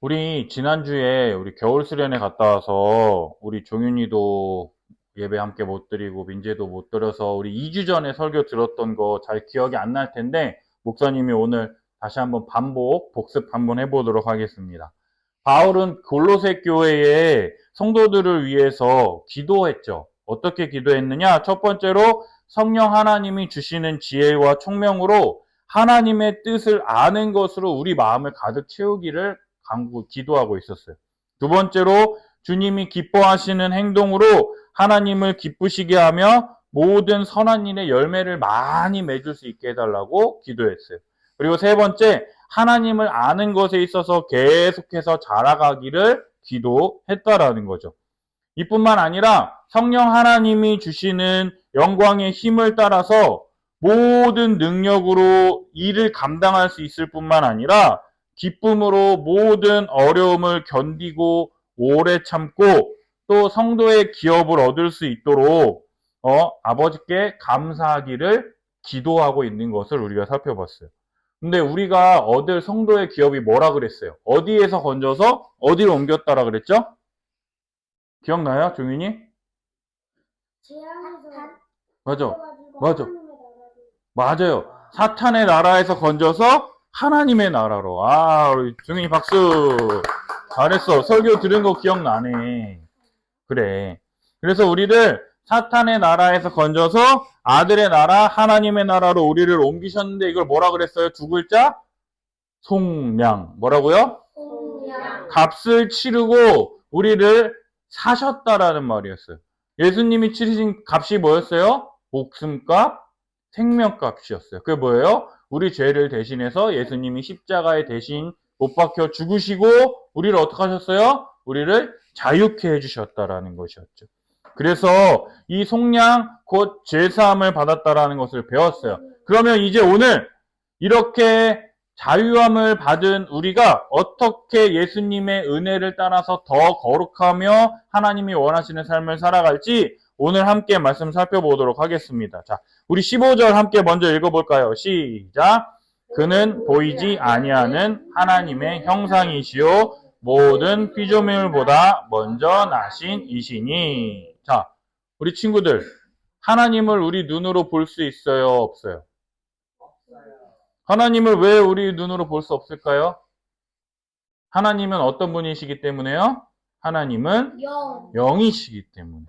우리 지난주에 우리 겨울 수련회 갔다 와서 우리 종윤이도 예배 함께 못 드리고 민재도 못 드려서 우리 2주 전에 설교 들었던 거 잘 기억이 안 날 텐데 목사님이 오늘 다시 한번 복습 한번 해보도록 하겠습니다. 바울은 골로새 교회의 성도들을 위해서 기도했죠. 어떻게 기도했느냐? 첫 번째로 성령 하나님이 주시는 지혜와 총명으로 하나님의 뜻을 아는 것으로 우리 마음을 가득 채우기를 기도하고 있었어요. 두 번째로 주님이 기뻐하시는 행동으로 하나님을 기쁘시게 하며 모든 선한 일의 열매를 많이 맺을 수 있게 해달라고 기도했어요. 그리고 세 번째, 하나님을 아는 것에 있어서 계속해서 자라가기를 기도했다라는 거죠. 이뿐만 아니라 성령 하나님이 주시는 영광의 힘을 따라서 모든 능력으로 일을 감당할 수 있을 뿐만 아니라 기쁨으로 모든 어려움을 견디고 오래 참고 또 성도의 기업을 얻을 수 있도록 아버지께 감사하기를 기도하고 있는 것을 우리가 살펴봤어요. 근데 우리가 얻을 성도의 기업이 뭐라 그랬어요? 어디에서 건져서 어디로 옮겼다라 그랬죠? 기억나요, 종윤이? 맞아, 맞아, 맞아요. 사탄의 나라에서 건져서 하나님의 나라로. 우리 종윤이 박수. 잘했어. 설교 들은 거 기억나네. 그래. 그래서 우리를 사탄의 나라에서 건져서 아들의 나라, 하나님의 나라로 우리를 옮기셨는데 이걸 뭐라 그랬어요? 두 글자? 속량. 뭐라고요? 속량. 값을 치르고 우리를 사셨다라는 말이었어요. 예수님이 치르신 값이 뭐였어요? 목숨값, 생명값이었어요. 그게 뭐예요? 우리 죄를 대신해서 예수님이 십자가에 대신 못 박혀 죽으시고 우리를 어떻게 하셨어요? 우리를 자유케 해주셨다라는 것이었죠. 그래서 이 속량 곧 죄사함을 받았다라는 것을 배웠어요. 그러면 이제 오늘 이렇게 자유함을 받은 우리가 어떻게 예수님의 은혜를 따라서 더 거룩하며 하나님이 원하시는 삶을 살아갈지 오늘 함께 말씀 살펴보도록 하겠습니다. 자, 우리 15절 함께 먼저 읽어볼까요? 시작! 그는 보이지 아니하는 하나님의 형상이시요 모든 피조물보다 먼저 나신 이시니. 자, 우리 친구들, 하나님을 우리 눈으로 볼 수 있어요? 없어요? 하나님을 왜 우리 눈으로 볼 수 없을까요? 하나님은 어떤 분이시기 때문에요? 하나님은 영이시기 때문에.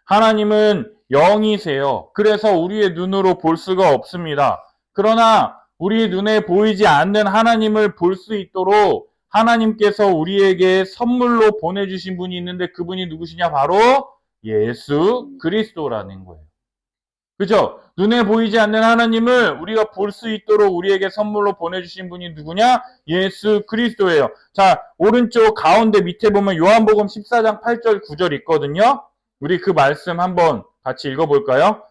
하나님은 영이세요. 그래서 우리의 눈으로 볼 수가 없습니다. 그러나 우리 눈에 보이지 않는 하나님을 볼 수 있도록 하나님께서 우리에게 선물로 보내주신 분이 있는데 그분이 누구시냐? 바로 예수 그리스도라는 거예요. 그죠? 눈에 보이지 않는 하나님을 우리가 볼 수 있도록 우리에게 선물로 보내주신 분이 누구냐? 예수 그리스도예요. 자, 오른쪽 가운데 밑에 보면 요한복음 14장 8절 9절 있거든요. 우리 그 말씀 한번 같이 읽어볼까요?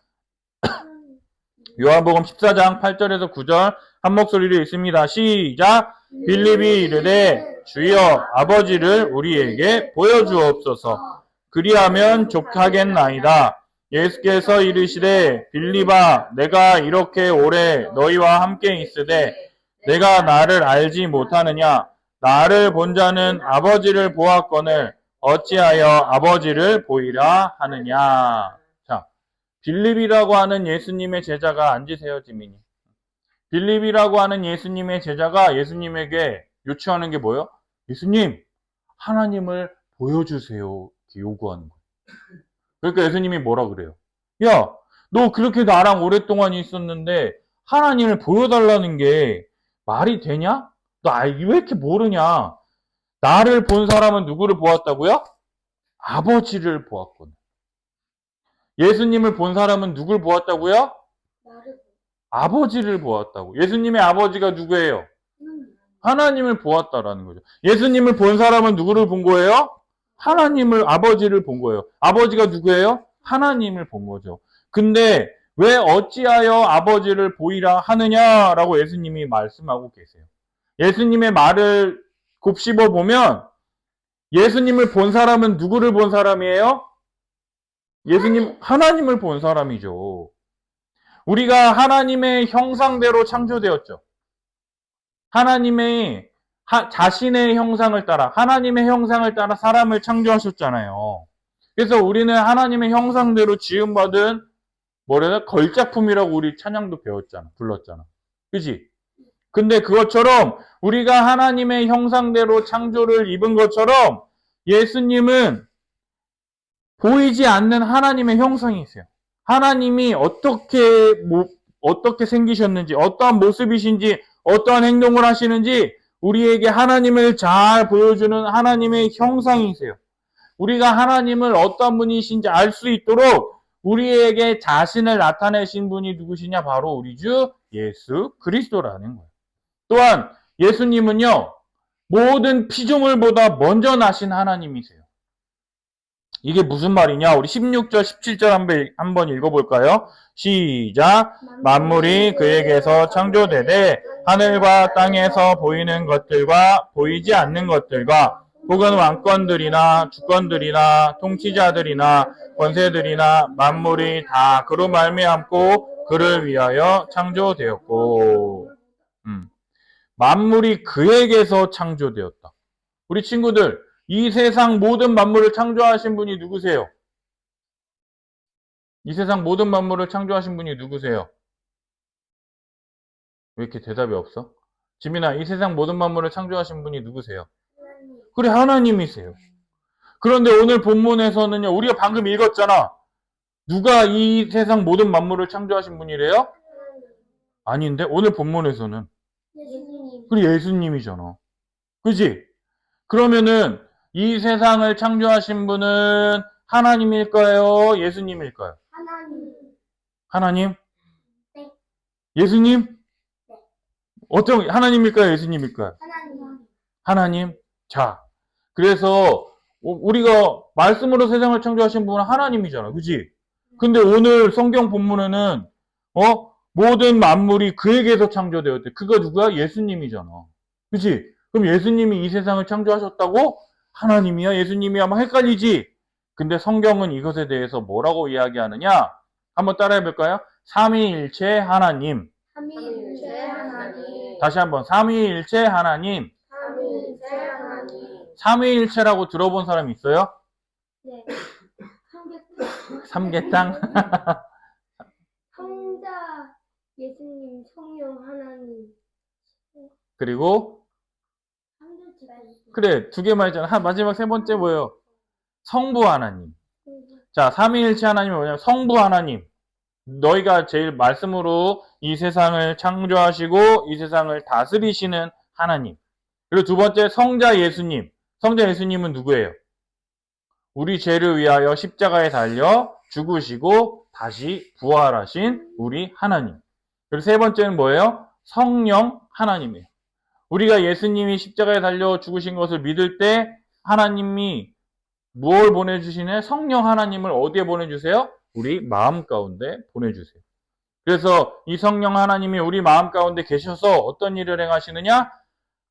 요한복음 14장 8절에서 9절 한 목소리로 읽습니다. 시작! 빌립이 이르되 주여 아버지를 우리에게 보여주옵소서. 그리하면 족하겠나이다. 예수께서 이르시되 빌립아 내가 이렇게 오래 너희와 함께 있으되 내가 나를 알지 못하느냐? 나를 본 자는 아버지를 보았거늘 어찌하여 아버지를 보이라 하느냐? 자, 빌립이라고 하는 예수님의 제자가 앉으세요, 지민이. 빌립이라고 하는 예수님의 제자가 예수님에게 요청하는 게 뭐예요? 예수님, 하나님을 보여주세요. 이렇게 요구하는 거예요. 그러니까 예수님이 뭐라 그래요? 야, 너 그렇게 나랑 오랫동안 있었는데 하나님을 보여달라는 게 말이 되냐? 너 왜 이렇게 모르냐? 나를 본 사람은 누구를 보았다고요? 아버지를 보았거든. 예수님을 본 사람은 누굴 보았다고요? 아버지를 보았다고. 예수님의 아버지가 누구예요? 하나님을 보았다라는 거죠. 예수님을 본 사람은 누구를 본 거예요? 하나님을, 아버지를 본 거예요. 아버지가 누구예요? 하나님을 본 거죠. 근데 왜 어찌하여 아버지를 보이라 하느냐라고 예수님이 말씀하고 계세요. 예수님의 말을 곱씹어 보면 예수님을 본 사람은 누구를 본 사람이에요? 예수님, 하나님을 본 사람이죠. 우리가 하나님의 형상대로 창조되었죠. 자신의 형상을 따라, 하나님의 형상을 따라 사람을 창조하셨잖아요. 그래서 우리는 하나님의 형상대로 지음받은 뭐래나 걸작품이라고 우리 찬양도 배웠잖아. 불렀잖아. 그지? 근데 그것처럼 우리가 하나님의 형상대로 창조를 입은 것처럼 예수님은 보이지 않는 하나님의 형상이세요. 하나님이 어떻게 생기셨는지, 어떠한 모습이신지, 어떠한 행동을 하시는지 우리에게 하나님을 잘 보여주는 하나님의 형상이세요. 우리가 하나님을 어떤 분이신지 알 수 있도록 우리에게 자신을 나타내신 분이 누구시냐? 바로 우리 주 예수 그리스도라는 거예요. 또한 예수님은요, 모든 피조물보다 먼저 나신 하나님이세요. 이게 무슨 말이냐? 우리 16절, 17절 한번 읽어볼까요? 시작! 만물이 그에게서 창조되되 하늘과 땅에서 보이는 것들과 보이지 않는 것들과 혹은 왕권들이나 주권들이나 통치자들이나 권세들이나 만물이 다 그로 말미암고 그를 위하여 창조되었고 만물이 그에게서 창조되었다. 우리 친구들, 이 세상 모든 만물을 창조하신 분이 누구세요? 이 세상 모든 만물을 창조하신 분이 누구세요? 왜 이렇게 대답이 없어? 지민아, 이 세상 모든 만물을 창조하신 분이 누구세요? 그래, 하나님이세요. 그런데 오늘 본문에서는요, 우리가 방금 읽었잖아. 누가 이 세상 모든 만물을 창조하신 분이래요? 아닌데, 오늘 본문에서는. 그래, 예수님이잖아. 그지? 그러면은, 이 세상을 창조하신 분은 하나님일까요? 예수님일까요? 하나님? 네. 예수님? 네. 어떤, 하나님일까요? 예수님일까요? 하나님? 자, 그래서 우리가 말씀으로 세상을 창조하신 분은 하나님이잖아. 그지? 근데 오늘 성경 본문에는 모든 만물이 그에게서 창조되었대. 그가 누구야? 예수님이잖아. 그지? 그럼 예수님이 이 세상을 창조하셨다고? 하나님이야? 예수님이야? 막 헷갈리지? 근데 성경은 이것에 대해서 뭐라고 이야기하느냐? 한번 따라해 볼까요? 삼위일체 하나님. 삼위일체 하나님. 다시 한번 삼위일체 하나님. 삼위일체 하나님. 삼위일체라고 들어본 사람 있어요? 네. 삼계탕? 성자 예수님, 성령 하나님. 그리고 그래, 두 개만 있잖아. 마지막 세 번째 뭐예요? 성부 하나님. 자, 삼위일체 하나님이 뭐냐면 성부 하나님. 너희가 제일 말씀으로 이 세상을 창조하시고 이 세상을 다스리시는 하나님. 그리고 두 번째 성자 예수님. 성자 예수님은 누구예요? 우리 죄를 위하여 십자가에 달려 죽으시고 다시 부활하신 우리 하나님. 그리고 세 번째는 뭐예요? 성령 하나님이에요. 우리가 예수님이 십자가에 달려 죽으신 것을 믿을 때 하나님이 무엇을 보내주시네? 성령 하나님을 어디에 보내주세요? 우리 마음 가운데 보내주세요. 그래서 이 성령 하나님이 우리 마음 가운데 계셔서 어떤 일을 행하시느냐?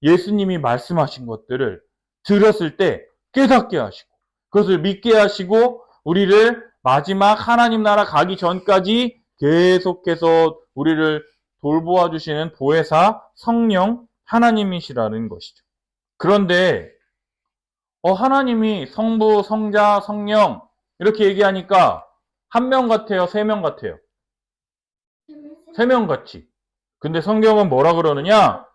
예수님이 말씀하신 것들을 들었을 때 깨닫게 하시고 그것을 믿게 하시고 우리를 마지막 하나님 나라 가기 전까지 계속해서 우리를 돌보아 주시는 보혜사 성령 하나님이시라는 것이죠. 그런데 하나님이 성부, 성자, 성령 이렇게 얘기하니까 한 명 같아요? 세 명 같아요? 세 명 같지. 근데 성경은 뭐라 그러느냐?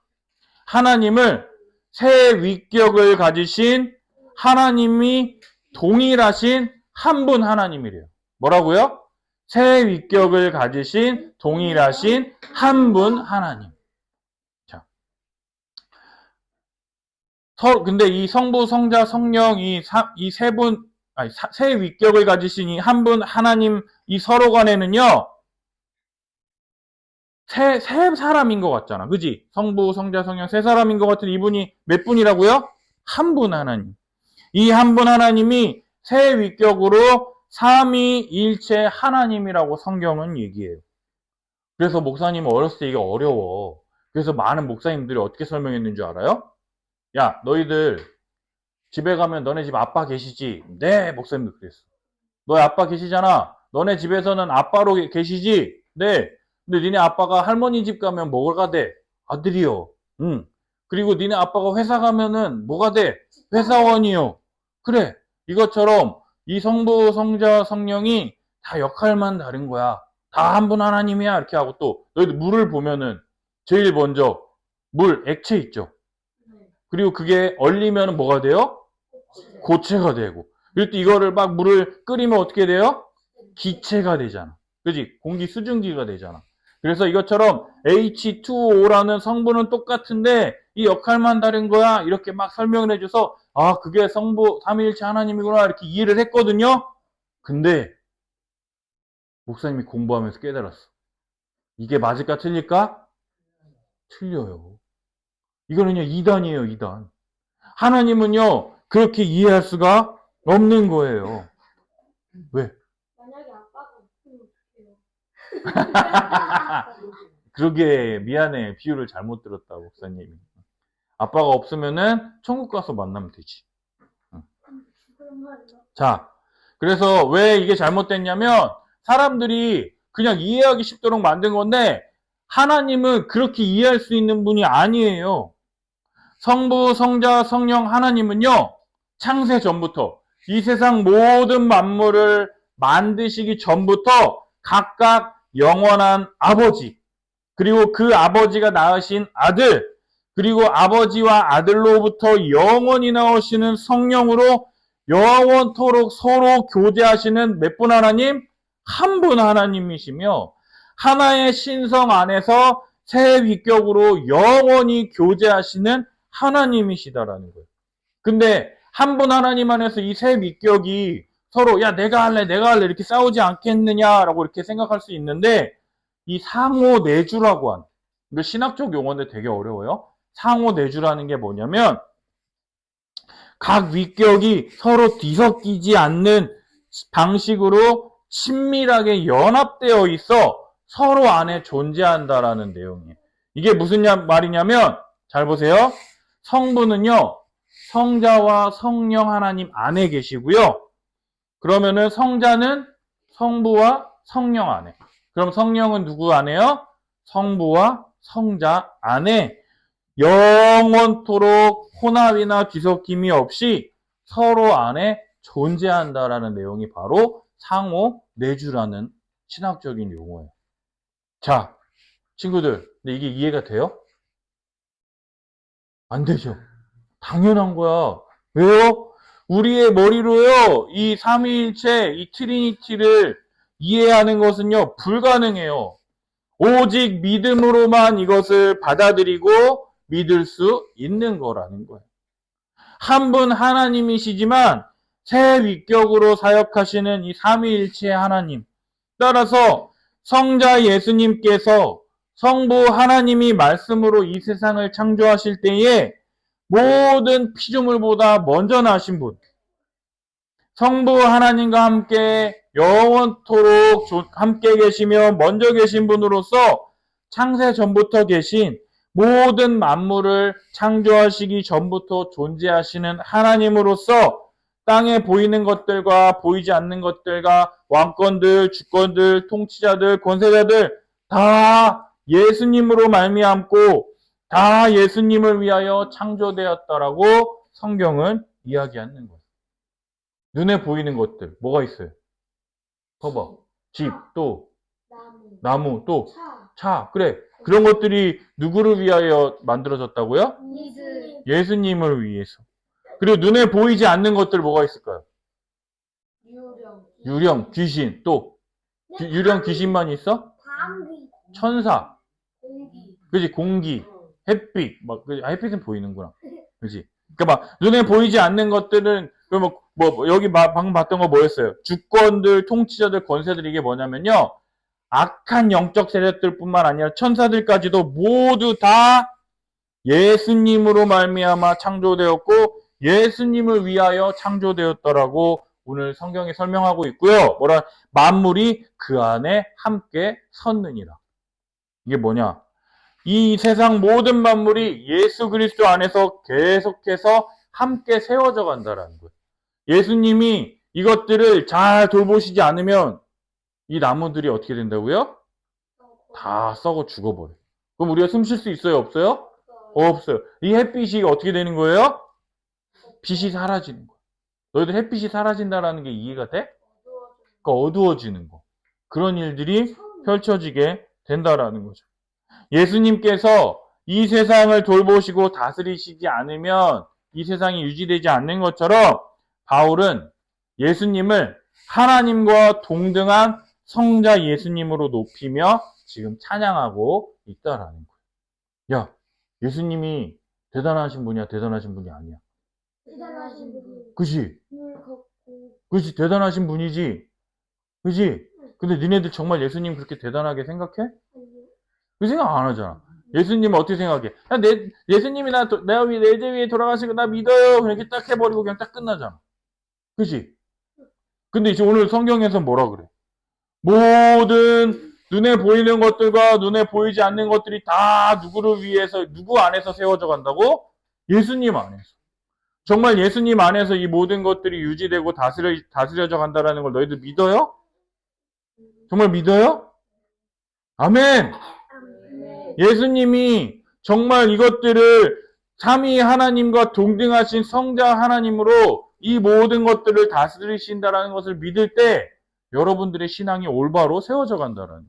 하나님을 세 위격을 가지신 하나님이 동일하신 한 분 하나님이래요. 뭐라고요? 세 위격을 가지신 동일하신 한 분 하나님. 자, 근데 이 성부, 성자, 성령 이 세 분, 세 위격을 가지신 이 한 분 하나님 이 서로 간에는요. 세 사람인 것 같잖아. 그지? 성부, 성자, 성령 세 사람인 것 같은 이분이 몇 분이라고요? 한 분 하나님. 이 한 분 하나님이 세 위격으로 삼위일체 하나님이라고 성경은 얘기해요. 그래서 목사님은 어렸을 때 이게 어려워. 그래서 많은 목사님들이 어떻게 설명했는 줄 알아요? 야, 너희들 집에 가면 너네 집 아빠 계시지? 네, 목사님도 그랬어. 너희 아빠 계시잖아. 너네 집에서는 아빠로 계시지? 네. 근데 니네 아빠가 할머니 집 가면 뭐가 돼? 아들이요. 응. 그리고 니네 아빠가 회사 가면은 뭐가 돼? 회사원이요. 그래. 이것처럼 이 성부, 성자, 성령이 다 역할만 다른 거야. 다 한 분 하나님이야. 이렇게 하고 또 너희들 물을 보면은 제일 먼저 물, 액체 있죠. 그리고 그게 얼리면 뭐가 돼요? 고체가 되고. 그리고 또 이거를 막 물을 끓이면 어떻게 돼요? 기체가 되잖아. 그지? 공기 수증기가 되잖아. 그래서 이것처럼 H2O라는 성분은 똑같은데 이 역할만 다른 거야. 이렇게 막 설명을 해줘서 아, 그게 성부 삼위일체 하나님이구나. 이렇게 이해를 했거든요. 근데 목사님이 공부하면서 깨달았어. 이게 맞을까 틀릴까? 틀려요. 이거는요, 이단이에요, 이단. 하나님은요, 그렇게 이해할 수가 없는 거예요. 왜? 만약에 아빠가 없으면 어떡해요? 그러게, 미안해. 비유를 잘못 들었다, 목사님이. 아빠가 없으면은 천국 가서 만나면 되지. 그런 말이요. 자, 그래서 왜 이게 잘못됐냐면, 사람들이 그냥 이해하기 쉽도록 만든 건데, 하나님은 그렇게 이해할 수 있는 분이 아니에요. 성부, 성자, 성령 하나님은요, 창세 전부터 이 세상 모든 만물을 만드시기 전부터 각각 영원한 아버지, 그리고 그 아버지가 낳으신 아들, 그리고 아버지와 아들로부터 영원히 나오시는 성령으로 영원토록 서로 교제하시는 몇 분 하나님? 한 분 하나님이시며 하나의 신성 안에서 새 위격으로 영원히 교제하시는 하나님이시다라는 거예요. 근데 한 분 하나님 안에서 이 세 위격이 서로 야 내가 할래 이렇게 싸우지 않겠느냐라고 이렇게 생각할 수 있는데 이 상호 내주라고 한 이거 신학적 용어인데 되게 어려워요. 상호 내주라는 게 뭐냐면 각 위격이 서로 뒤섞이지 않는 방식으로 친밀하게 연합되어 있어 서로 안에 존재한다라는 내용이에요. 이게 무슨 말이냐면 잘 보세요. 성부는요, 성자와 성령 하나님 안에 계시고요. 그러면은 성자는 성부와 성령 안에. 그럼 성령은 누구 안에요? 성부와 성자 안에 영원토록 혼합이나 뒤섞임이 없이 서로 안에 존재한다라는 내용이 바로 상호 내주라는 신학적인 용어예요. 자, 친구들, 근데 이게 이해가 돼요? 안 되죠. 당연한 거야. 왜요? 우리의 머리로요, 이 삼위일체, 이 트리니티를 이해하는 것은요, 불가능해요. 오직 믿음으로만 이것을 받아들이고 믿을 수 있는 거라는 거예요. 한 분 하나님이시지만 새 위격으로 사역하시는 이 삼위일체 하나님. 따라서 성자 예수님께서 성부 하나님이 말씀으로 이 세상을 창조하실 때에 모든 피조물보다 먼저 나신 분, 성부 하나님과 함께 영원토록 함께 계시며 먼저 계신 분으로서 창세 전부터 계신 모든 만물을 창조하시기 전부터 존재하시는 하나님으로서 땅에 보이는 것들과 보이지 않는 것들과 왕권들, 주권들, 통치자들, 권세자들 다 예수님으로 말미암고 다 예수님을 위하여 창조되었다라고 성경은 이야기하는 거예요. 눈에 보이는 것들 뭐가 있어요? 봐봐. 집, 또 나무, 또 차. 그래. 그런 것들이 누구를 위하여 만들어졌다고요? 예수님을 위해서. 그리고 눈에 보이지 않는 것들 뭐가 있을까요? 유령, 귀신, 또 유령, 귀신만 있어? 천사, 그지? 공기, 햇빛, 막 햇빛은 보이는구나, 그지? 그러니까 막 눈에 보이지 않는 것들은 그러면 뭐 여기 방금 봤던 거 뭐였어요? 주권들, 통치자들, 권세들 이게 뭐냐면요, 악한 영적 세력들뿐만 아니라 천사들까지도 모두 다 예수님으로 말미암아 창조되었고 예수님을 위하여 창조되었더라고 오늘 성경이 설명하고 있고요. 뭐라 만물이 그 안에 함께 섰느니라. 이게 뭐냐? 이 세상 모든 만물이 예수 그리스도 안에서 계속해서 함께 세워져 간다라는 거예요. 예수님이 이것들을 잘 돌보시지 않으면 이 나무들이 어떻게 된다고요? 다 썩어 죽어버려요. 그럼 우리가 숨 쉴 수 있어요? 없어요? 없어요. 이 햇빛이 어떻게 되는 거예요? 빛이 사라지는 거예요. 너희들 햇빛이 사라진다라는 게 이해가 돼? 그러니까 어두워지는 거. 그런 일들이 펼쳐지게 된다라는 거죠. 예수님께서 이 세상을 돌보시고 다스리시지 않으면 이 세상이 유지되지 않는 것처럼 바울은 예수님을 하나님과 동등한 성자 예수님으로 높이며 지금 찬양하고 있다라는 거예요. 야, 예수님이 대단하신 분이야, 대단하신 분이 아니야? 대단하신 분이 그치? 물 걷고 그치? 대단하신 분이지? 그치? 근데 니네들 정말 예수님 그렇게 대단하게 생각해? 그 생각 안 하잖아. 예수님은 어떻게 생각해? 야, 예수님이 내가 내 제 위에 돌아가시고 나 믿어요. 그냥 이렇게 딱 해버리고 그냥 딱 끝나잖아. 그치? 근데 이제 오늘 성경에서 뭐라 그래? 모든 눈에 보이는 것들과 눈에 보이지 않는 것들이 다 누구를 위해서, 누구 안에서 세워져 간다고? 예수님 안에서. 정말 예수님 안에서 이 모든 것들이 유지되고 다스려져 간다는 걸 너희들 믿어요? 정말 믿어요? 아멘! 예수님이 정말 이것들을 삼위 하나님과 동등하신 성자 하나님으로 이 모든 것들을 다스리신다라는 것을 믿을 때 여러분들의 신앙이 올바로 세워져 간다는 거예요.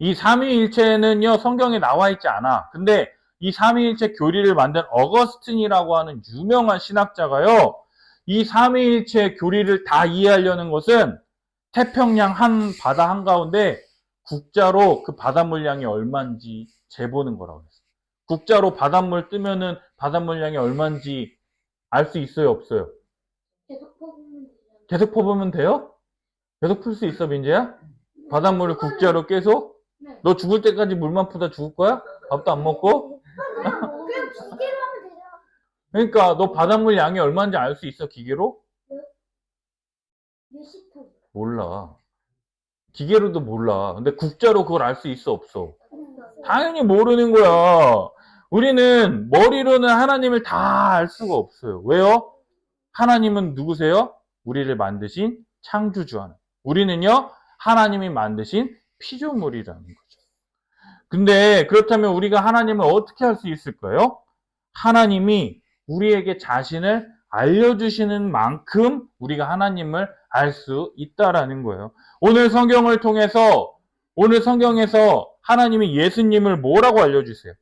이 삼위일체는요, 성경에 나와 있지 않아. 근데 이 삼위일체 교리를 만든 어거스틴이라고 하는 유명한 신학자가요, 이 삼위일체 교리를 다 이해하려는 것은 태평양 한 바다 한가운데 국자로 그 바닷물량이 얼마인지 재보는 거라고 했어요. 국자로 바닷물 뜨면은 바닷물량이 얼마인지 알 수 있어요, 없어요? 계속 퍼보면 되잖아. 계속 퍼보면 돼요? 계속 풀 수 있어, 민재야? 바닷물을 국자로 계속? 네. 너 죽을 때까지 물만 푸다 죽을 거야? 밥도 안 먹고? 그냥 기계로 하면 되잖아. 그러니까 너 바닷물 양이 얼마인지 알 수 있어, 기계로? 몇십 톤. 몰라. 기계로도 몰라. 근데 국자로 그걸 알 수 있어, 없어? 당연히 모르는 거야. 우리는 머리로는 하나님을 다 알 수가 없어요. 왜요? 하나님은 누구세요? 우리를 만드신 창조주 하나님. 우리는요, 하나님이 만드신 피조물이라는 거죠. 근데 그렇다면 우리가 하나님을 어떻게 할 수 있을까요? 하나님이 우리에게 자신을 알려주시는 만큼 우리가 하나님을 알 수 있다라는 거예요. 오늘 성경에서 하나님이 예수님을 뭐라고 알려주세요?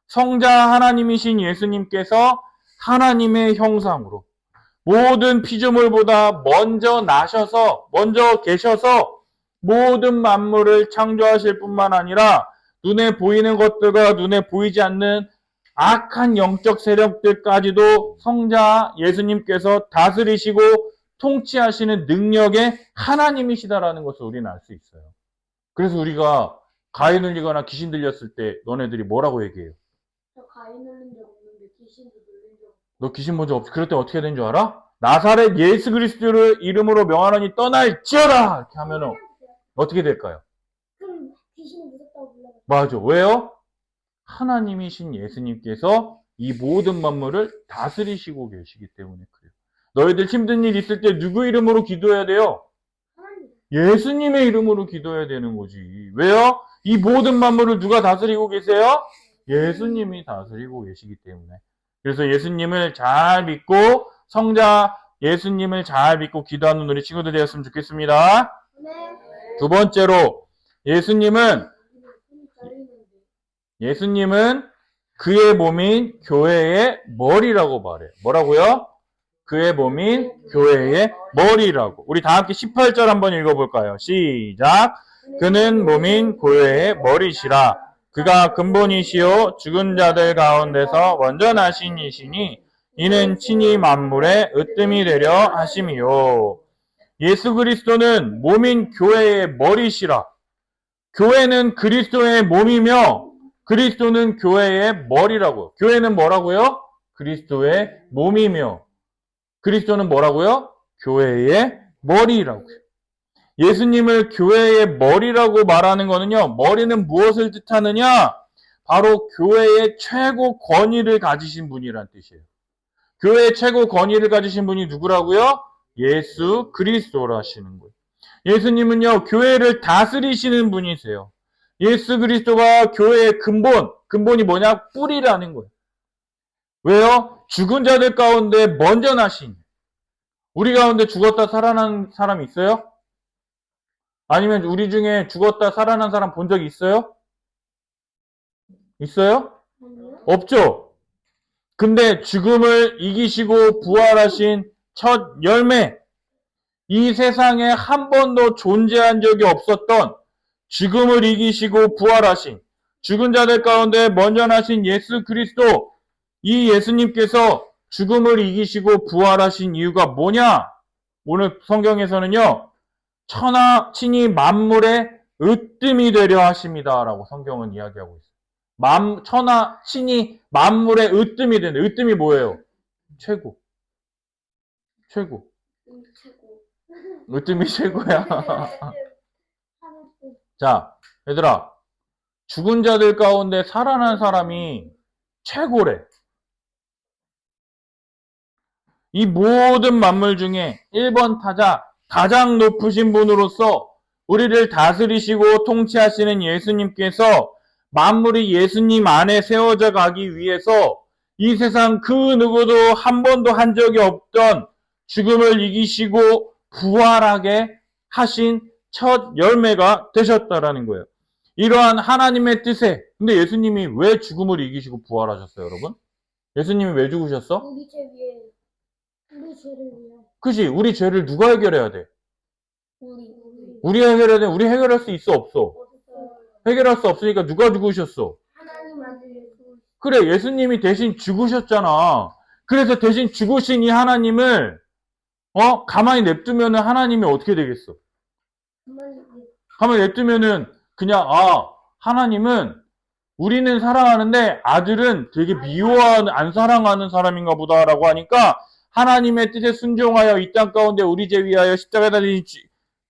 성자 하나님이신 예수님께서 하나님의 형상으로 모든 피조물보다 먼저 계셔서 모든 만물을 창조하실 뿐만 아니라 눈에 보이는 것들과 눈에 보이지 않는 악한 영적 세력들까지도 성자 예수님께서 다스리시고 통치하시는 능력의 하나님이시다라는 것을 우리는 알 수 있어요. 그래서 우리가 가위 눌리거나 귀신 들렸을 때 너네들이 뭐라고 얘기해요? 저 가위 눌린 적 없는데 귀신도 눌린 적 없어. 너 귀신 본 적 없지? 그럴 때 어떻게 된 줄 알아? 나사렛 예수 그리스도를 이름으로 명하노니 떠날지어다! 이렇게 하면은 어떻게 될까요? 그럼 귀신이 무섭다고 불러요. 맞아. 왜요? 하나님이신 예수님께서 이 모든 만물을 다스리시고 계시기 때문에 그래요. 너희들 힘든 일 있을 때 누구 이름으로 기도해야 돼요? 하나님. 예수님의 이름으로 기도해야 되는 거지. 왜요? 이 모든 만물을 누가 다스리고 계세요? 예수님이 다스리고 계시기 때문에. 그래서 예수님을 잘 믿고 성자 예수님을 잘 믿고 기도하는 우리 친구들 되었으면 좋겠습니다. 네. 두 번째로 예수님은 그의 몸인 교회의 머리라고 말해요. 뭐라고요? 그의 몸인 교회의 머리라고. 우리 다 함께 18절 한번 읽어볼까요? 시작. 그는 몸인 교회의 머리시라. 그가 근본이시요 죽은 자들 가운데서 먼저 나신 이시니 이는 친히 만물의 으뜸이 되려 하심이요. 예수 그리스도는 몸인 교회의 머리시라. 교회는 그리스도의 몸이며 그리스도는 교회의 머리라고. 교회는 뭐라고요? 그리스도의 몸이며 그리스도는 뭐라고요? 교회의 머리라고요. 예수님을 교회의 머리라고 말하는 거는요. 머리는 무엇을 뜻하느냐? 바로 교회의 최고 권위를 가지신 분이란 뜻이에요. 교회의 최고 권위를 가지신 분이 누구라고요? 예수 그리스도라시는 거예요. 예수님은요. 교회를 다스리시는 분이세요. 예수 그리스도가 교회의 근본이 뭐냐? 뿌리라는 거예요. 왜요? 죽은 자들 가운데 먼저 나신, 우리 가운데 죽었다 살아난 사람이 있어요? 아니면 우리 중에 죽었다 살아난 사람 본 적이 있어요? 있어요? 아니요? 없죠? 근데 죽음을 이기시고 부활하신 첫 열매, 이 세상에 한 번도 존재한 적이 없었던 죽음을 이기시고 부활하신 죽은 자들 가운데 먼저 나신 예수 그리스도, 이 예수님께서 죽음을 이기시고 부활하신 이유가 뭐냐? 오늘 성경에서는요, 천하 친히 만물의 으뜸이 되려 하십니다 라고 성경은 이야기하고 있어요. 천하 친히 만물의 으뜸이 되는, 으뜸이 뭐예요? 최고. 최고. 으뜸이 최고야. 자, 얘들아, 죽은 자들 가운데 살아난 사람이 최고래. 이 모든 만물 중에 1번 타자, 가장 높으신 분으로서 우리를 다스리시고 통치하시는 예수님께서 만물이 예수님 안에 세워져 가기 위해서 이 세상 그 누구도 한 번도 한 적이 없던 죽음을 이기시고 부활하게 하신 첫 열매가 되셨다라는 거예요. 이러한 하나님의 뜻에, 근데 예수님이 왜 죽음을 이기시고 부활하셨어요, 여러분? 예수님이 왜 죽으셨어? 우리 죄 위에 우리 죄를 위해 그지? 우리 죄를 누가 해결해야 돼? 우리 우리 해결해야 돼? 우리 해결할 수 있어, 없어? 어딨어요? 해결할 수 없으니까 누가 죽으셨어? 하나님 아들 예수 그래, 예수님이 대신 죽으셨잖아. 그래서 대신 죽으신 이 하나님을 가만히 냅두면은 하나님이 어떻게 되겠어? 가만히 냅두면은 그냥 하나님은 우리는 사랑하는데 아들은 되게 미워하는, 안 사랑하는 사람인가 보다라고 하니까 하나님의 뜻에 순종하여 이 땅 가운데 우리 죄 위하여 십자가에 달린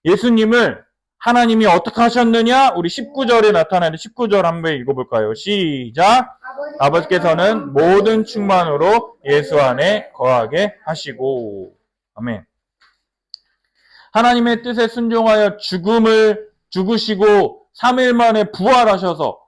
예수님을 하나님이 어떻게 하셨느냐? 우리 19절에 나타나는 19절 한번 읽어볼까요? 시작! 아버지께서는 모든 충만으로 예수 안에 거하게 하시고. 아멘. 하나님의 뜻에 순종하여 죽으시고 3일 만에 부활하셔서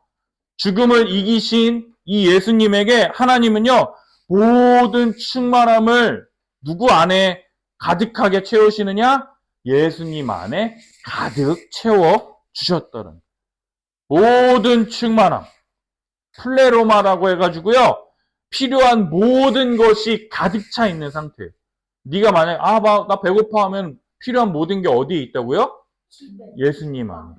죽음을 이기신 이 예수님에게 하나님은요, 모든 충만함을 누구 안에 가득하게 채우시느냐? 예수님 안에 가득 채워 주셨다는 모든 충만함, 플레로마라고 해가지고요, 필요한 모든 것이 가득 차 있는 상태예요. 네가 만약에 나 배고파 하면 필요한 모든 게 어디에 있다고요? 집에 예수님 안에.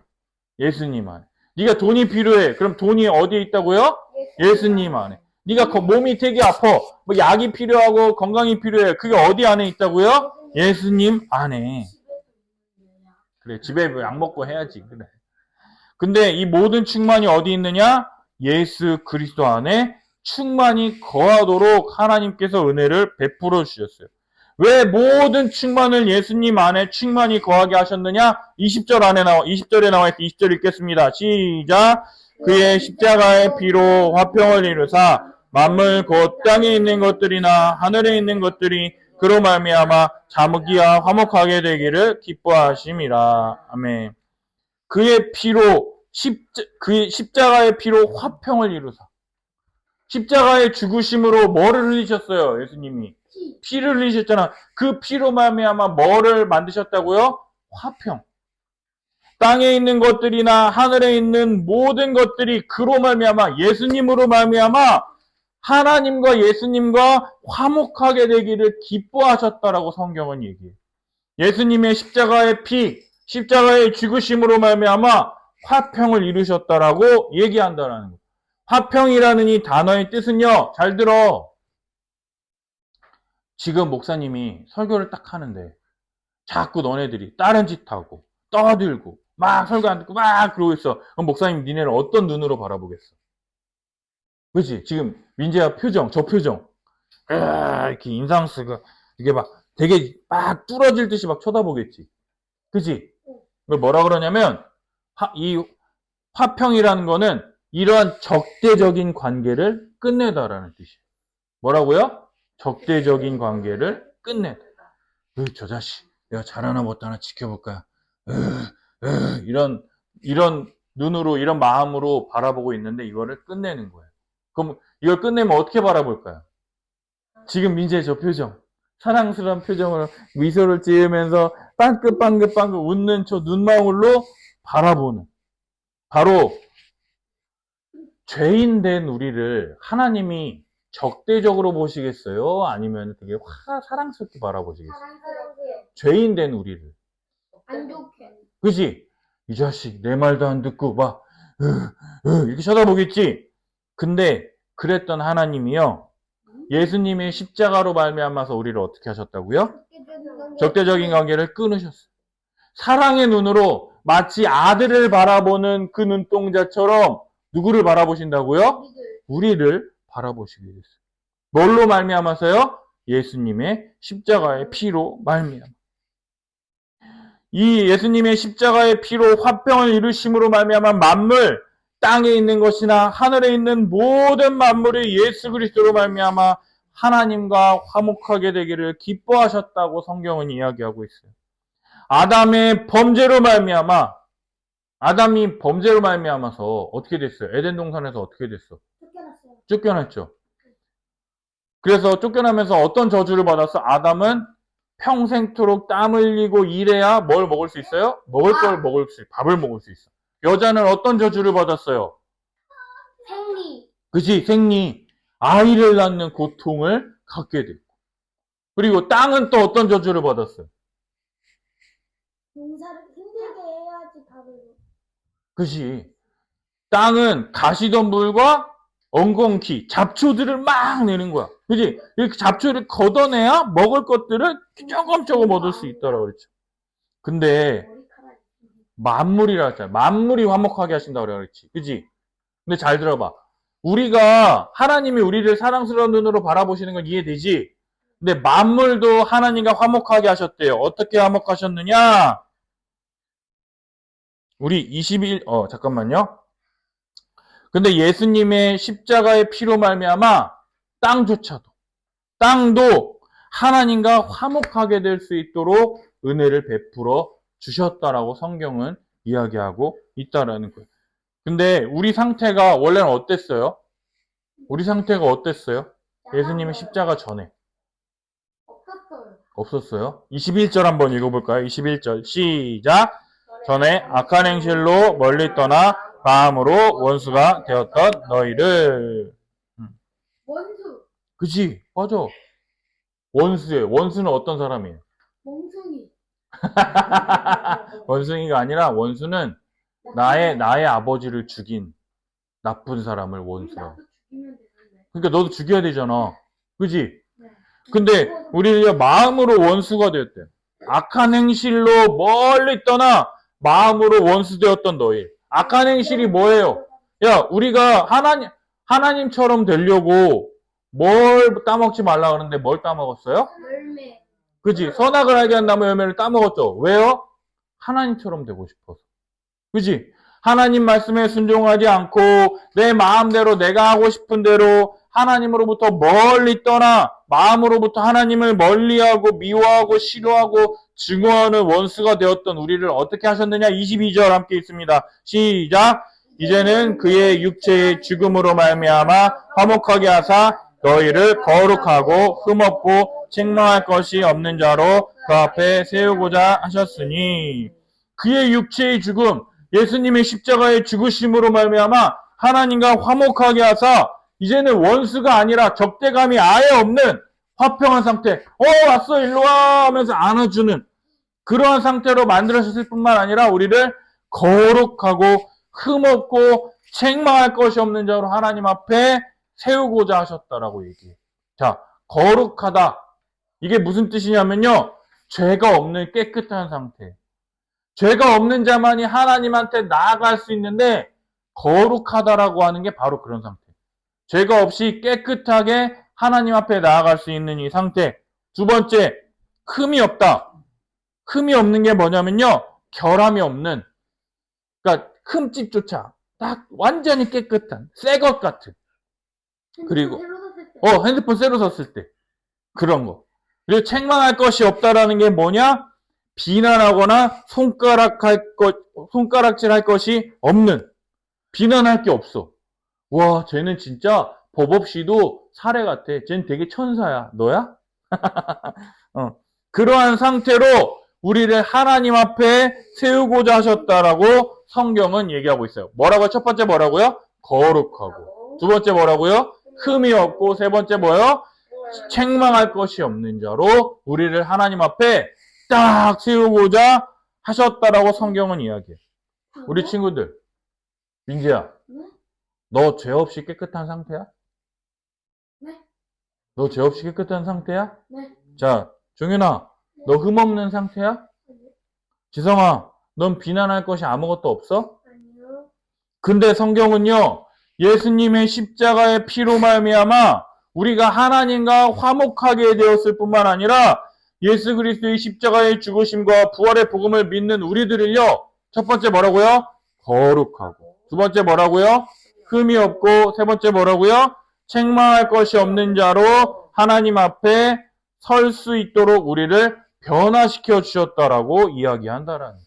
예수님 안에. 네가 돈이 필요해. 그럼 돈이 어디에 있다고요? 예수님 안에. 네가 몸이 되게 아파. 뭐 약이 필요하고 건강이 필요해. 그게 어디 안에 있다고요? 예수님 안에. 그래, 집에 약 먹고 해야지. 그래. 근데 이 모든 충만이 어디 있느냐? 예수 그리스도 안에 충만히 거하도록 하나님께서 은혜를 베풀어 주셨어요. 왜 모든 충만을 예수님 안에 충만히 거하게 하셨느냐? 20절에 나와 있어. 20절 읽겠습니다. 시작! 그의 십자가의 피로 화평을 이루사 만물 곧 땅에 있는 것들이나 하늘에 있는 것들이 그로 말미암아 자무기와 화목하게 되기를 기뻐하심이라. 아멘. 그의 피로 그의 십자가의 피로 화평을 이루사. 십자가의 죽으심으로 뭐를 흘리셨어요? 예수님이 피를 흘리셨잖아. 그 피로 말미암아 뭐를 만드셨다고요? 화평. 땅에 있는 것들이나 하늘에 있는 모든 것들이 그로 말미암아 예수님으로 말미암아 하나님과 예수님과 화목하게 되기를 기뻐하셨다라고 성경은 얘기해요. 예수님의 십자가의 피, 십자가의 죽으심으로 말미암아 화평을 이루셨다라고 얘기한다라는 거예요. 화평이라는 이 단어의 뜻은요, 잘 들어. 지금 목사님이 설교를 딱 하는데 자꾸 너네들이 다른 짓 하고 떠들고 막 설교 안 듣고 막 그러고 있어. 그럼 목사님 니네를 어떤 눈으로 바라보겠어? 그렇지? 지금 민재야 표정, 저 표정 이렇게 인상 쓰고 이게 막 되게 막 뚫어질 듯이 막 쳐다보겠지. 그치? 뭐라 그러냐면 이 화평이라는 거는 이러한 적대적인 관계를 끝내다라는 뜻이에요. 뭐라고요? 적대적인 관계를 끝내다. 저 자식 내가 잘하나 못하나 지켜볼까. 이런 눈으로, 이런 마음으로 바라보고 있는데 이거를 끝내는 거예요. 그럼 이걸 끝내면 어떻게 바라볼까요? 지금 민재의 저 표정, 사랑스러운 표정으로 미소를 지으면서 빵긋빵긋빵긋 웃는 저 눈망울로 바라보는, 바로 죄인 된 우리를 하나님이 적대적으로 보시겠어요? 아니면 되게 사랑스럽게 바라보시겠어요? 사랑스럽게. 죄인 된 우리를. 안 좋게. 그지? 이 자식 내 말도 안 듣고 막 이렇게 쳐다보겠지. 근데 그랬던 하나님이요, 예수님의 십자가로 말미암아서 우리를 어떻게 하셨다고요? 적대적인 관계를 끊으셨어요. 사랑의 눈으로 마치 아들을 바라보는 그 눈동자처럼 누구를 바라보신다고요? 우리를 바라보시게 됐어요. 뭘로 말미암아서요? 예수님의 십자가의 피로 말미암아. 이 예수님의 십자가의 피로 화평을 이루심으로 말미암아 만물, 땅에 있는 것이나 하늘에 있는 모든 만물이 예수 그리스도로 말미암아 하나님과 화목하게 되기를 기뻐하셨다고 성경은 이야기하고 있어요. 아담이 범죄로 말미암아서 어떻게 됐어요? 에덴 동산에서 어떻게 됐어? 쫓겨났어요. 쫓겨났죠. 그래서 쫓겨나면서 어떤 저주를 받았어? 아담은 평생토록 땀 흘리고 일해야 뭘 먹을 수 있어요? 먹을 걸 먹을 수, 밥을 먹을 수 있어. 여자는 어떤 저주를 받았어요? 생리. 그치, 생리. 아이를 낳는 고통을 갖게 됐고. 그리고 땅은 또 어떤 저주를 받았어요? 농사를 힘들게 해야지 밥을. 그치. 땅은 가시덤불과 엉겅퀴, 잡초들을 막 내는 거야. 그치? 이렇게 잡초를 걷어내야 먹을 것들을 조금 얻을 수 있다라고 그랬죠. 근데 머리카락이. 만물이라 했잖아. 만물이 화목하게 하신다고 그랬지. 그치? 근데 잘 들어봐. 우리가, 하나님이 우리를 사랑스러운 눈으로 바라보시는 건 이해되지? 근데 만물도 하나님과 화목하게 하셨대요. 어떻게 화목하셨느냐? 우리 잠깐만요. 근데 예수님의 십자가의 피로 말미암아 땅도 하나님과 화목하게 될 수 있도록 은혜를 베풀어 주셨다라고 성경은 이야기하고 있다라는 거예요. 근데 우리 상태가 원래는 어땠어요? 우리 상태가 어땠어요? 예수님의 십자가 전에 없었어요. 없었어요. 21절 한번 읽어볼까요? 21절 시작. 전에 악한 행실로 멀리 떠나 마음으로 원수가 되었던 너희를. 원수. 그치? 맞아. 원수예요. 원수는 어떤 사람이에요? 몽둥이. 원숭이가 아니라 원수는 나의 아버지를 죽인 나쁜 사람을 원수라고. 나도 죽이면 되는데. 그러니까 너도 죽여야 되잖아. 그지? 네. 근데 우리가 마음으로 원수가 되었대. 악한 행실로 멀리 떠나 마음으로 원수 되었던 너희. 악한 행실이 뭐예요? 야, 우리가 하나님처럼 되려고 뭘 따먹지 말라 그러는데 뭘 따먹었어요? 열매. 그지? 선악을 알게 한 나무 열매를 따먹었죠. 왜요? 하나님처럼 되고 싶어서. 그지? 하나님 말씀에 순종하지 않고 내 마음대로 내가 하고 싶은 대로 하나님으로부터 멀리 떠나 마음으로부터 하나님을 멀리하고 미워하고 싫어하고 증오하는 원수가 되었던 우리를 어떻게 하셨느냐? 22절 함께 있습니다. 시작. 이제는 그의 육체의 죽음으로 말미암아 화목하게 하사 너희를 거룩하고 흠없고 책망할 것이 없는 자로 그 앞에 세우고자 하셨으니. 그의 육체의 죽음, 예수님의 십자가의 죽으심으로 말미암아 하나님과 화목하게 하사 이제는 원수가 아니라 적대감이 아예 없는 화평한 상태. 왔어 일로 와 하면서 안아주는 그러한 상태로 만들어주실 뿐만 아니라 우리를 거룩하고 흠없고 책망할 것이 없는 자로 하나님 앞에 세우고자 하셨다라고 얘기해요. 자, 거룩하다. 이게 무슨 뜻이냐면요. 죄가 없는 깨끗한 상태. 죄가 없는 자만이 하나님한테 나아갈 수 있는데 거룩하다라고 하는 게 바로 그런 상태. 죄가 없이 깨끗하게 하나님 앞에 나아갈 수 있는 이 상태. 두 번째, 흠이 없다. 흠이 없는 게 뭐냐면요. 결함이 없는, 그러니까 흠집조차 딱 완전히 깨끗한, 새 것 같은. 그리고 핸드폰 새로 샀을 때 그런 거. 그리고 책망할 것이 없다라는 게 뭐냐? 비난하거나 손가락질 할 것이 없는 비난할 게 없어. 와, 쟤는 진짜 법 없이도 사례 같아. 쟤는 되게 천사야. 너야? 어. 그러한 상태로 우리를 하나님 앞에 세우고자 하셨다라고 성경은 얘기하고 있어요. 뭐라고요? 첫 번째 뭐라고요? 거룩하고. 두 번째 뭐라고요? 흠이 없고. 세 번째 뭐요? 책망할 것이 없는 자로 우리를 하나님 앞에 딱 세우고자 하셨다라고 성경은 이야기해. 우리 친구들, 민지야, 네? 너 죄 없이 깨끗한 상태야? 네? 너 죄 없이 깨끗한 상태야? 네? 자, 종윤아, 너 흠 없는 상태야? 지성아, 넌 비난할 것이 아무것도 없어? 아니요. 근데 성경은요, 예수님의 십자가의 피로 말미암아 우리가 하나님과 화목하게 되었을 뿐만 아니라 예수 그리스도의 십자가의 죽으심과 부활의 복음을 믿는 우리들을요, 첫 번째 뭐라고요? 거룩하고. 두 번째 뭐라고요? 흠이 없고. 세 번째 뭐라고요? 책망할 것이 없는 자로 하나님 앞에 설 수 있도록 우리를 변화시켜 주셨다라고 이야기한다라는 거예요.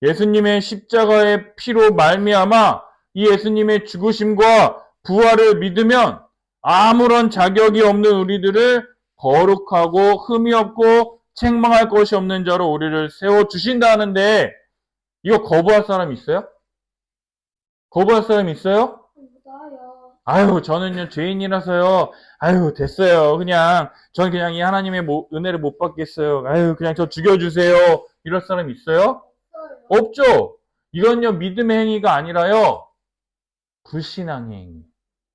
예수님의 십자가의 피로 말미암아 이 예수님의 죽으심과 부활을 믿으면 아무런 자격이 없는 우리들을 거룩하고 흠이 없고 책망할 것이 없는 자로 우리를 세워주신다는데 이거 거부할 사람 있어요? 거부할 사람 있어요? 나요. 아유, 저는요, 죄인이라서요. 아유, 됐어요. 전 그냥 이 하나님의 은혜를 못 받겠어요. 아유, 그냥 저 죽여주세요. 이럴 사람 있어요? 없죠? 이건요, 믿음의 행위가 아니라요, 불신앙의 행위.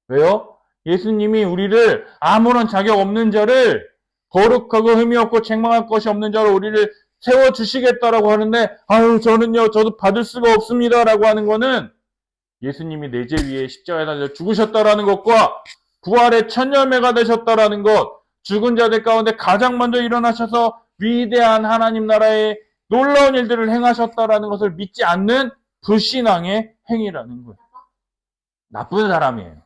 왜요? 예수님이 우리를 아무런 자격 없는 자를 거룩하고 흠이 없고 책망할 것이 없는 자로 우리를 세워주시겠다라고 하는데, 아유, 저도 받을 수가 없습니다라고 하는 거는 예수님이 내 죄 위에 십자가에 달려 죽으셨다라는 것과 부활의 첫 열매가 되셨다라는 것, 죽은 자들 가운데 가장 먼저 일어나셔서 위대한 하나님 나라의 놀라운 일들을 행하셨다라는 것을 믿지 않는 불신앙의 행위라는 거예요. 나쁜 사람이에요.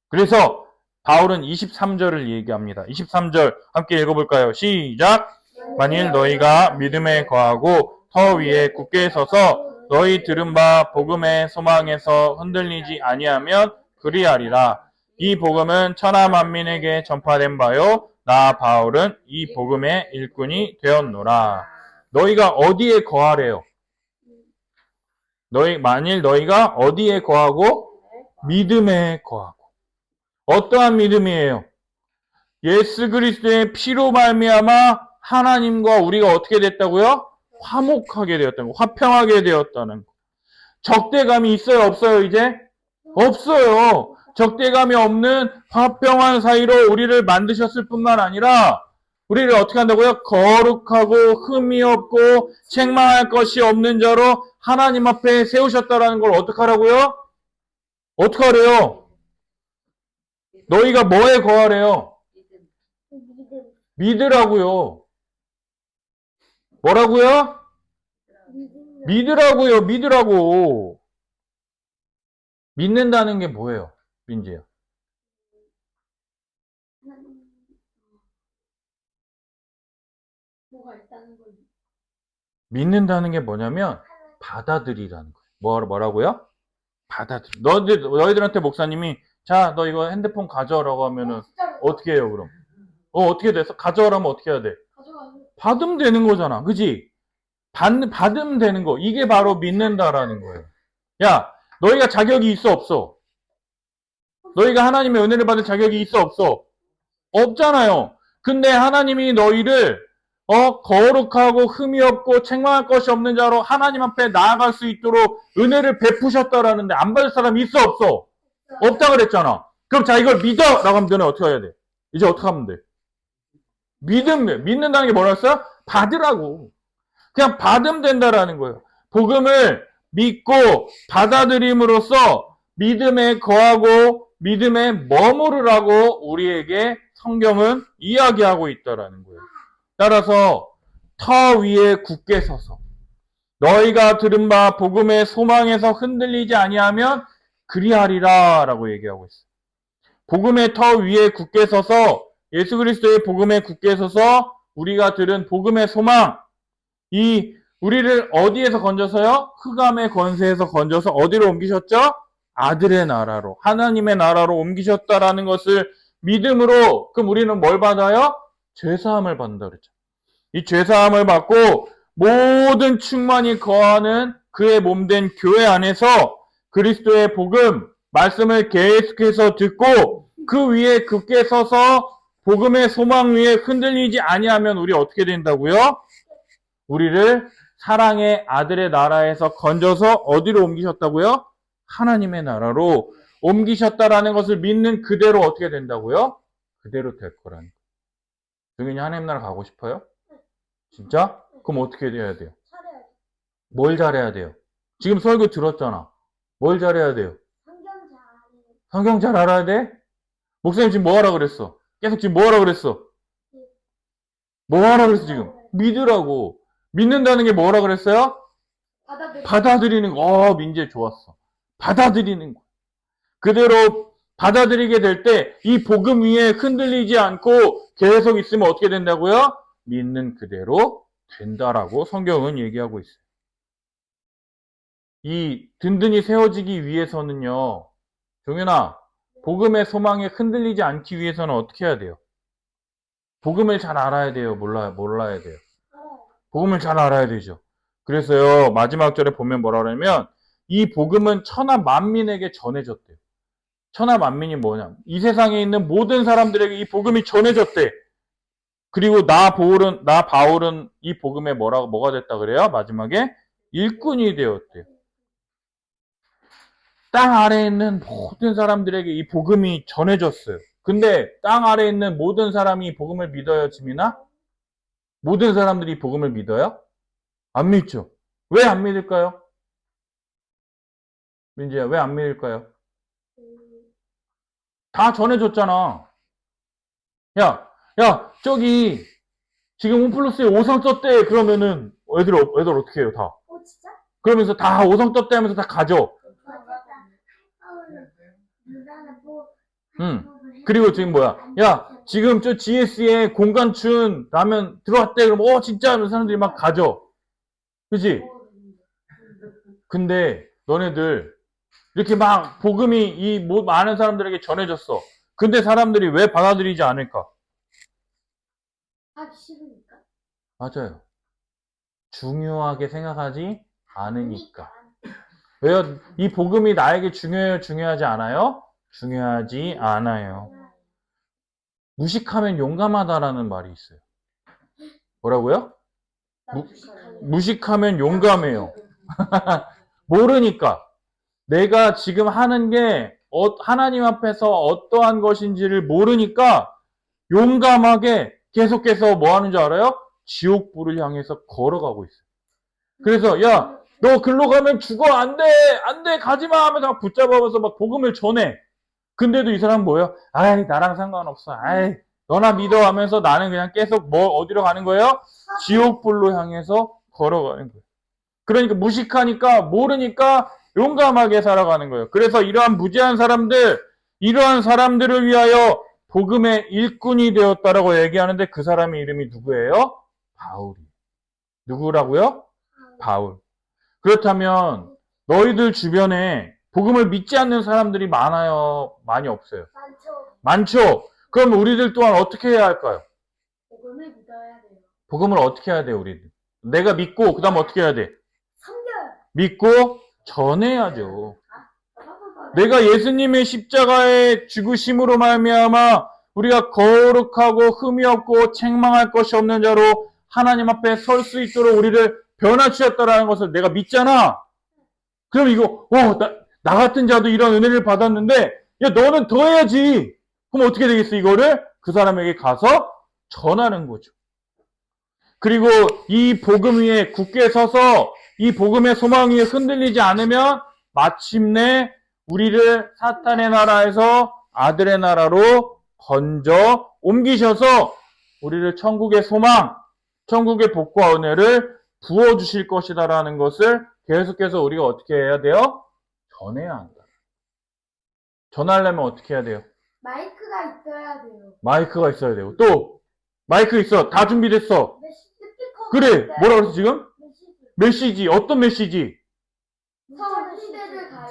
그래서 바울은 23절을 얘기합니다. 23절 함께 읽어볼까요? 시작! 만일 너희가 믿음에 거하고 터 위에 굳게 서서 너희 들은 바 복음의 소망에서 흔들리지 아니하면 그리하리라. 이 복음은 천하 만민에게 전파된 바요. 나 바울은 이 복음의 일꾼이 되었노라. 너희가 어디에 거하래요? 만일 너희가 어디에 거하고? 믿음에 거하고. 어떠한 믿음이에요? 예수 그리스도의 피로 말미암아 하나님과 우리가 어떻게 됐다고요? 화목하게 되었다는 거, 화평하게 되었다는 거. 적대감이 있어요, 없어요, 이제? 없어요. 적대감이 없는 화평한 사이로 우리를 만드셨을 뿐만 아니라 우리를 어떻게 한다고요? 거룩하고 흠이 없고 책망할 것이 없는 자로 하나님 앞에 세우셨다라는 걸 어떻게 하라고요? 어떻게 하래요? 너희가 뭐에 거하래요? 믿음. 믿으라고요. 뭐라고요? 믿으라고요. 믿으라고. 믿는다는 게 뭐예요? 민지야. 뭐가 있다는 거지? 믿는다는 게 뭐냐면 받아들이라는 거예요. 뭐라고요? 받아들이. 너희들한테 목사님이 자, 너 이거 핸드폰 가져오라고 하면은 어떻게 해요, 그럼? 어떻게 돼서? 가져오라면 어떻게 해야 돼? 가져가요. 받으면 되는 거잖아. 그지? 받으면 되는 거. 이게 바로 믿는다라는 거예요. 야, 너희가 자격이 있어, 없어? 너희가 하나님의 은혜를 받을 자격이 있어, 없어? 없잖아요. 근데 하나님이 너희를 거룩하고 흠이 없고 책망할 것이 없는 자로 하나님 앞에 나아갈 수 있도록 은혜를 베푸셨다라는데 안 받을 사람이 있어, 없어? 없다 그랬잖아. 그럼 자, 이걸 믿어! 라고 하면 너네 어떻게 해야 돼? 이제 어떻게 하면 돼? 믿는다는 게 뭐라 했어요? 받으라고. 그냥 받으면 된다라는 거예요. 복음을 믿고 받아들임으로써 믿음에 거하고 믿음에 머무르라고 우리에게 성경은 이야기하고 있다라는 거예요. 따라서 터 위에 굳게 서서 너희가 들은 바 복음의 소망에서 흔들리지 아니하면 그리하리라 라고 얘기하고 있어요. 복음의 터 위에 굳게 서서 예수 그리스도의 복음에 굳게 서서 우리가 들은 복음의 소망, 우리를 어디에서 건져서요? 흑암의 권세에서 건져서 어디로 옮기셨죠? 아들의 나라로, 하나님의 나라로 옮기셨다라는 것을 믿음으로, 그럼 우리는 뭘 받아요? 죄사함을 받는다 그랬죠. 이 죄사함을 받고 모든 충만이 거하는 그의 몸된 교회 안에서 그리스도의 복음, 말씀을 계속해서 듣고 그 위에 굳게 서서 복음의 소망 위에 흔들리지 아니하면 우리 어떻게 된다고요? 우리를 사랑의 아들의 나라에서 건져서 어디로 옮기셨다고요? 하나님의 나라로 옮기셨다라는 것을 믿는 그대로 어떻게 된다고요? 그대로 될 거라는 거예요. 종현이 하나님 나라 가고 싶어요? 진짜? 그럼 어떻게 해야 돼요? 잘해야지. 뭘 잘해야 돼요? 지금 설교 들었잖아. 뭘 잘해야 돼요? 성경 잘하는. 성경 잘 알아야 돼? 목사님 지금 뭐 하라 그랬어? 계속 지금 뭐 하라 그랬어? 뭐 하라 그랬어 지금? 믿으라고. 믿는다는 게 뭐라 그랬어요? 받아들이는 거. 민재 좋았어. 받아들이는 거. 그대로 받아들이게 될 때 이 복음 위에 흔들리지 않고 계속 있으면 어떻게 된다고요? 믿는 그대로 된다라고 성경은 얘기하고 있어요. 이 든든히 세워지기 위해서는요. 종현아, 복음의 소망에 흔들리지 않기 위해서는 어떻게 해야 돼요? 복음을 잘 알아야 돼요? 몰라야 돼요? 복음을 잘 알아야 되죠. 그래서요, 마지막 절에 보면 뭐라 그러냐면, 이 복음은 천하 만민에게 전해졌대요. 천하 만민이 뭐냐? 이 세상에 있는 모든 사람들에게 이 복음이 전해졌대. 그리고 나 바울은 이 복음에 뭐가 됐다 그래요? 마지막에 일꾼이 되었대요. 땅 아래에 있는 모든 사람들에게 이 복음이 전해졌어요. 근데 땅 아래에 있는 모든 사람이 이 복음을 믿어요, 지민아? 모든 사람들이 이 복음을 믿어요? 안 믿죠? 왜 안 믿을까요? 민지야, 왜 안 믿을까요? 다 전해줬잖아. 야, 저기, 지금 홈플러스에 5성 떴대. 그러면은, 애들 어떻게 해요, 다? 진짜? 그러면서 다 5성 떴대 하면서 다 가져. 그리고 지금 뭐야? 야, 지금 저 GS에 공간춘 라면 들어왔대. 그럼, 진짜 하는 사람들이 막 가져. 그치? 근데, 너네들, 이렇게 막 복음이 이 많은 사람들에게 전해졌어. 근데 사람들이 왜 받아들이지 않을까? 하기 싫으니까. 맞아요. 중요하게 생각하지 않으니까. 왜요? 이 복음이 나에게 중요해요? 중요하지 않아요? 중요하지 않아요. 무식하면 용감하다라는 말이 있어요. 뭐라고요? 무식하면 용감해요. 모르니까. 내가 지금 하는 게 하나님 앞에서 어떠한 것인지를 모르니까 용감하게 계속해서 뭐 하는 줄 알아요? 지옥불을 향해서 걸어가고 있어요. 그래서 야, 너 글로 가면 죽어. 안 돼, 가지마 하면서 막 붙잡아서 막 복음을 전해. 근데도 이 사람 뭐예요? 아이, 나랑 상관없어. 아이, 너나 믿어 하면서 나는 그냥 계속 어디로 가는 거예요? 지옥불로 향해서 걸어가는 거예요. 그러니까 무식하니까 모르니까 용감하게 살아가는 거예요. 그래서 이러한 무지한 사람들, 이러한 사람들을 위하여 복음의 일꾼이 되었다라고 얘기하는데 그 사람의 이름이 누구예요? 바울이. 누구라고요? 바울. 그렇다면 너희들 주변에 복음을 믿지 않는 사람들이 많아요? 많이 없어요? 많죠. 그럼 우리들 또한 어떻게 해야 할까요? 복음을 믿어야 돼요. 복음을 어떻게 해야 돼요, 우리들? 내가 믿고 그 다음 어떻게 해야 돼? 섬겨요. 믿고 전해야죠. 내가 예수님의 십자가의 죽으심으로 말미암아 우리가 거룩하고 흠이 없고 책망할 것이 없는 자로 하나님 앞에 설 수 있도록 우리를 변화주셨다라는 것을 내가 믿잖아. 그럼 이거 나 같은 자도 이런 은혜를 받았는데 야, 너는 더 해야지. 그럼 어떻게 되겠어? 이거를 그 사람에게 가서 전하는 거죠. 그리고 이 복음 위에 굳게 서서 이 복음의 소망 위에 흔들리지 않으면 마침내 우리를 사탄의 나라에서 아들의 나라로 건져 옮기셔서 우리를 천국의 소망, 천국의 복과 은혜를 부어주실 것이다라는 것을 계속해서 우리가 어떻게 해야 돼요? 전해야 한다. 전하려면 어떻게 해야 돼요? 마이크가 있어야 돼요. 마이크가 있어야 돼요. 또 마이크 있어. 다 준비됐어. 스피커가 그래. 있어야 뭐라 그랬어 지금? 메시지. 메시지. 어떤 메시지? 서울시대를 가요.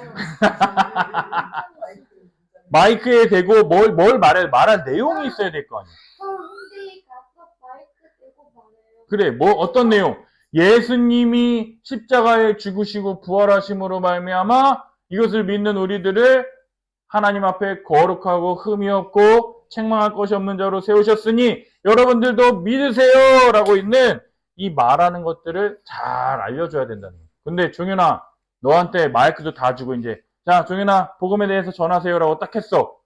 마이크에 대고 뭘 말할 내용이 있어야 될 거 아니야. 홍대에 가서 마이크 대고 말해요. 그래, 뭐 어떤 내용? 예수님이 십자가에 죽으시고 부활하심으로 말미암아 이것을 믿는 우리들을 하나님 앞에 거룩하고 흠이 없고 책망할 것이 없는 자로 세우셨으니 여러분들도 믿으세요! 라고 있는 이 말하는 것들을 잘 알려줘야 된다는 거예요. 근데 종현아, 너한테 마이크도 다 주고 이제 자, 종현아, 복음에 대해서 전하세요 라고 딱 했어.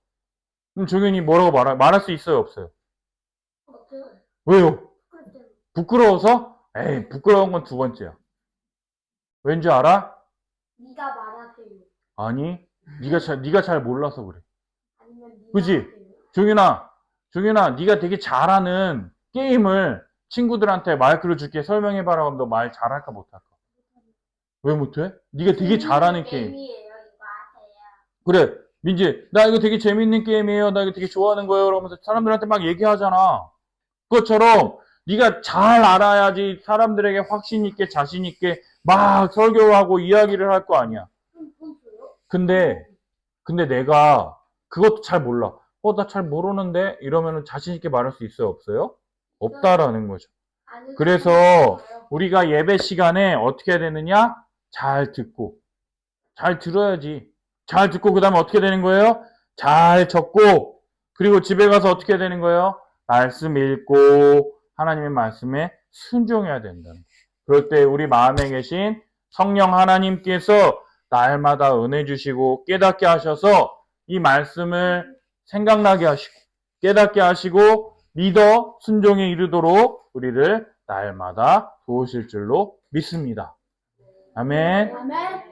그럼 종현이 뭐라고 말할 수 있어요? 없어요? 어때요? 왜요? 그때 부끄러워서? 에이, 부끄러운 건 두 번째야. 왠지 알아? 네가 말하세요. 아니, 네가 잘 몰라서 그래. 아니면 네가 그지? 하세요. 종현아, 네가 되게 잘하는 게임을 친구들한테 마이크를 줄게 설명해봐라 하면 너 말 잘할까 못할까? 왜 못해? 네가 되게 잘하는 게임. 게임이에요. 이거 하세요. 그래, 민지, 나 이거 되게 재밌는 게임이에요. 나 이거 되게 좋아하는 거예요. 그러면서 사람들한테 막 얘기하잖아. 그것처럼 네가 잘 알아야지 사람들에게 확신 있게 자신 있게 막 설교하고 이야기를 할 거 아니야. 돈 줘요? 근데 내가 그것도 잘 몰라. 나 잘 모르는데 이러면은 자신 있게 말할 수 있어요, 없어요? 없다라는 거죠. 아는 그래서 사람이 있어요. 우리가 예배 시간에 어떻게 해야 되느냐? 잘 듣고 잘 들어야지. 잘 듣고 그 다음에 어떻게 되는 거예요? 잘 적고 그리고 집에 가서 어떻게 해야 되는 거예요? 말씀 읽고 하나님의 말씀에 순종해야 된다는 거예요. 그럴 때 우리 마음에 계신 성령 하나님께서 날마다 은혜 주시고 깨닫게 하셔서 이 말씀을 생각나게 하시고 깨닫게 하시고 믿어 순종에 이르도록 우리를 날마다 도우실 줄로 믿습니다. 아멘. 아멘.